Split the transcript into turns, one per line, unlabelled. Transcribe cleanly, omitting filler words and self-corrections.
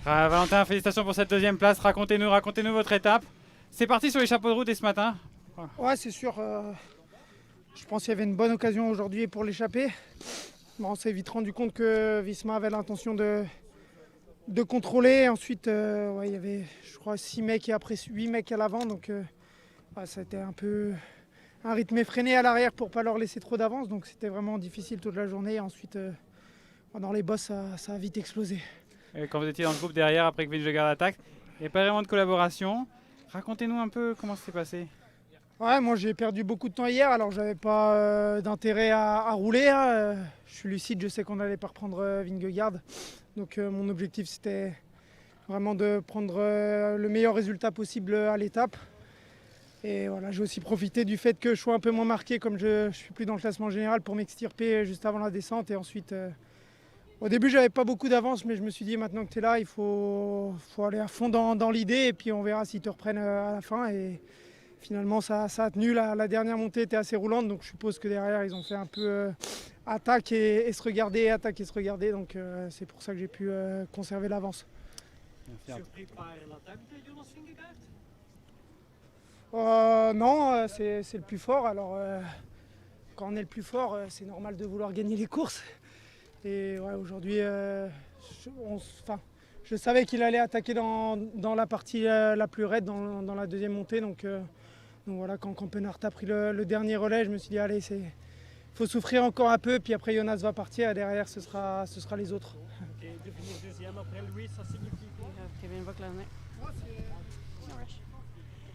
Valentin, félicitations pour cette deuxième place. Racontez-nous votre étape. C'est parti sur les chapeaux de roue dès ce matin.
Ouais, c'est sûr. Je pense qu'il y avait une bonne occasion aujourd'hui pour l'échapper. Bon, on s'est vite rendu compte que Visma avait l'intention de contrôler. Ensuite, il y avait, je crois, 6 mecs et après 8 mecs à l'avant. Donc, ça a été un peu un rythme effréné à l'arrière pour ne pas leur laisser trop d'avance. Donc, c'était vraiment difficile toute la journée. Ensuite, dans les bosses, ça a vite explosé.
Et quand vous étiez dans le groupe derrière, après que Vingegaard attaque, il n'y a pas vraiment de collaboration. Racontez-nous un peu comment ça s'est passé.
Ouais, moi j'ai perdu beaucoup de temps hier, alors j'avais pas d'intérêt à rouler. Je suis lucide, je sais qu'on n'allait pas reprendre Vingegaard. Donc mon objectif c'était vraiment de prendre le meilleur résultat possible à l'étape. Et voilà, j'ai aussi profité du fait que je sois un peu moins marqué comme je suis plus dans le classement général pour m'extirper juste avant la descente. Et ensuite, au début j'avais pas beaucoup d'avance, mais je me suis dit maintenant que tu es là, il faut aller à fond dans l'idée et puis on verra s'ils te reprennent à la fin. Et finalement, ça a tenu. La dernière montée était assez roulante, donc je suppose que derrière, ils ont fait un peu attaque et se regarder, attaque et se regarder. Donc c'est pour ça que j'ai pu conserver l'avance.
Surpris par l'attaque de Jonas Vingegaard?
Non, c'est le plus fort. Alors, quand on est le plus fort, c'est normal de vouloir gagner les courses. Et ouais, aujourd'hui, je savais qu'il allait attaquer dans la partie la plus raide, dans la deuxième montée. Donc voilà, quand Campenhart a pris le dernier relais, je me suis dit, allez, faut souffrir encore un peu, puis après Jonas va partir, et derrière, ce sera les autres.
Ok, de finir deuxième après Louis, ça signifie quoi?
Kevin va klära ner.